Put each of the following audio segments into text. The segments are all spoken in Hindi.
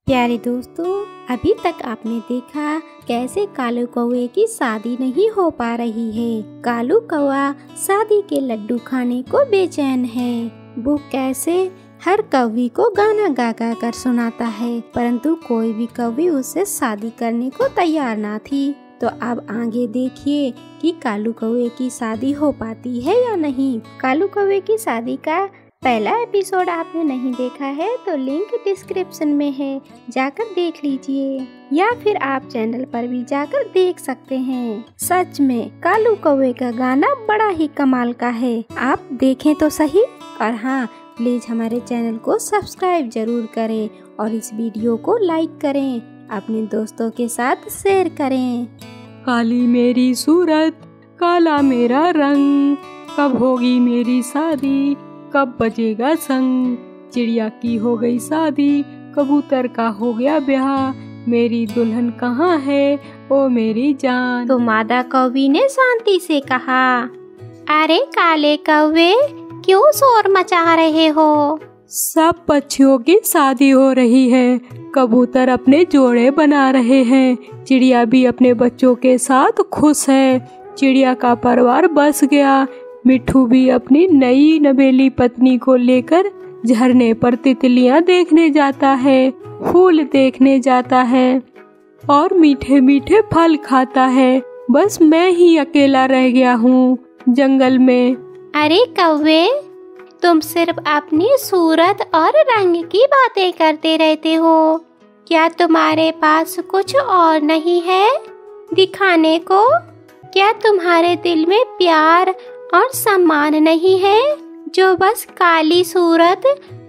प्यारे दोस्तों, अभी तक आपने देखा कैसे कालू कौवे की शादी नहीं हो पा रही है। कालू कौवा शादी के लड्डू खाने को बेचैन है। वो कैसे हर कौवी को गाना गा गा कर सुनाता है, परंतु कोई भी कौवी उससे शादी करने को तैयार ना थी। तो अब आगे देखिए कि कालू कौवे की शादी हो पाती है या नहीं। कालू कौवे की शादी का पहला एपिसोड आपने नहीं देखा है तो लिंक डिस्क्रिप्शन में है, जाकर देख लीजिए, या फिर आप चैनल पर भी जाकर देख सकते हैं। सच में कालू कौवे का गाना बड़ा ही कमाल का है, आप देखें तो सही। और हाँ, प्लीज हमारे चैनल को सब्सक्राइब जरूर करें और इस वीडियो को लाइक करें, अपने दोस्तों के साथ शेयर करें। काली मेरी सूरत, काला मेरा रंग, कब होगी मेरी शादी, कब बजेगा संग। चिड़िया की हो गई शादी, कबूतर का हो गया ब्याह, मेरी दुल्हन कहाँ है ओ मेरी जान। तो मादा कौवी ने शांति से कहा, अरे काले कौवे, क्यों शोर मचा रहे हो? सब पक्षियों की शादी हो रही है, कबूतर अपने जोड़े बना रहे हैं, चिड़िया भी अपने बच्चों के साथ खुश है। चिड़िया का परिवार बस गया, मिट्ठू भी अपनी नई नवेली पत्नी को लेकर झरने पर तितलियां देखने जाता है, फूल देखने जाता है और मीठे मीठे फल खाता है। बस मैं ही अकेला रह गया हूँ जंगल में। अरे कौवे, तुम सिर्फ अपनी सूरत और रंग की बातें करते रहते हो, क्या तुम्हारे पास कुछ और नहीं है दिखाने को? क्या तुम्हारे दिल में प्यार और सम्मान नहीं है, जो बस काली सूरत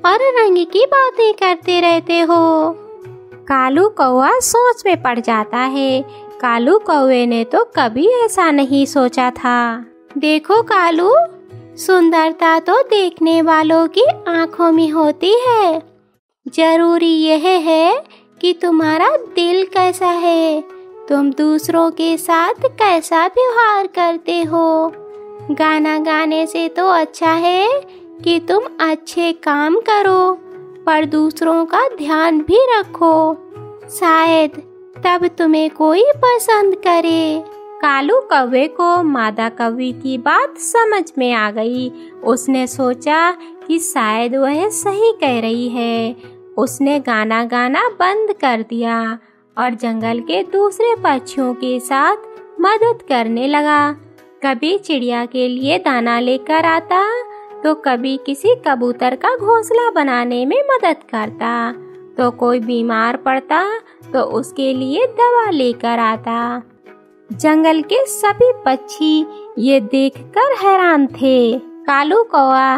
और रंग की बातें करते रहते हो? कालू कौवा सोच में पड़ जाता है। कालू कौवे ने तो कभी ऐसा नहीं सोचा था। देखो कालू, सुंदरता तो देखने वालों की आंखों में होती है, जरूरी यह है कि तुम्हारा दिल कैसा है, तुम दूसरों के साथ कैसा व्यवहार करते हो। गाना गाने से तो अच्छा है कि तुम अच्छे काम करो, पर दूसरों का ध्यान भी रखो, शायद तब तुम्हें कोई पसंद करे। कालू कौवे को मादा कौवी की बात समझ में आ गई। उसने सोचा कि शायद वह सही कह रही है। उसने गाना गाना बंद कर दिया और जंगल के दूसरे पक्षियों के साथ मदद करने लगा। कभी चिड़िया के लिए दाना लेकर आता, तो कभी किसी कबूतर का घोंसला बनाने में मदद करता, तो कोई बीमार पड़ता तो उसके लिए दवा लेकर आता। जंगल के सभी पक्षी ये देखकर हैरान थे। कालू कौवा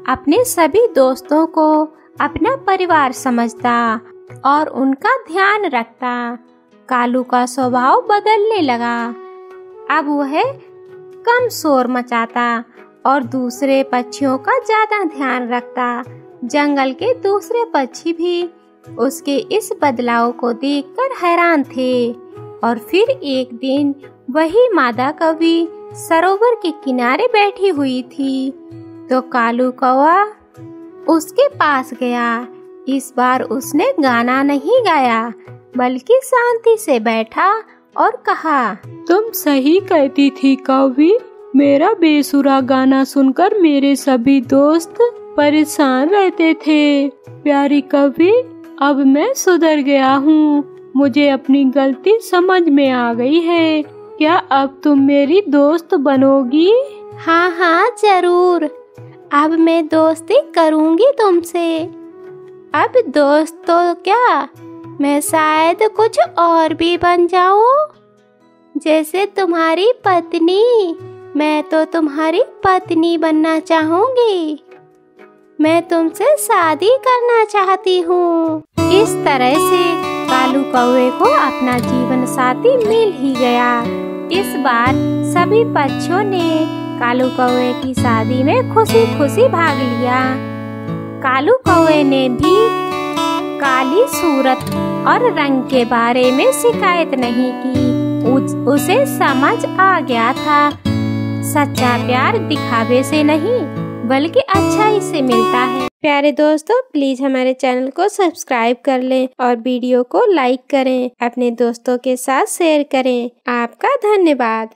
अपने सभी दोस्तों को अपना परिवार समझता और उनका ध्यान रखता। कालू का स्वभाव बदलने लगा। अब वह कम शोर मचाता और दूसरे पक्षियों का ज्यादा ध्यान रखता। जंगल के दूसरे पक्षी भी उसके इस बदलाव को देखकर हैरान थे। और फिर एक दिन वही मादा कौवी सरोवर के किनारे बैठी हुई थी, तो कालू कौवा उसके पास गया। इस बार उसने गाना नहीं गाया, बल्कि शांति से बैठा और कहा, तुम सही कहती थी कौवी, मेरा बेसुरा गाना सुनकर मेरे सभी दोस्त परेशान रहते थे। प्यारी कौवी, अब मैं सुधर गया हूँ, मुझे अपनी गलती समझ में आ गई है। क्या अब तुम मेरी दोस्त बनोगी? हाँ हाँ जरूर, अब मैं दोस्ती करूँगी तुमसे। अब दोस्त तो क्या, मैं शायद कुछ और भी बन जाऊं, जैसे तुम्हारी पत्नी। मैं तो तुम्हारी पत्नी बनना चाहूंगी, मैं तुमसे शादी करना चाहती हूँ। इस तरह से कालू कौवे को अपना जीवन साथी मिल ही गया। इस बार सभी पक्षियों ने कालू कौवे की शादी में खुशी खुशी भाग लिया। कालू कौवे ने भी काली सूरत और रंग के बारे में शिकायत नहीं की। उसे समझ आ गया था, सच्चा प्यार दिखावे से नहीं बल्कि अच्छाई से मिलता है। प्यारे दोस्तों, प्लीज हमारे चैनल को सब्सक्राइब कर लें और वीडियो को लाइक करें, अपने दोस्तों के साथ शेयर करें। आपका धन्यवाद।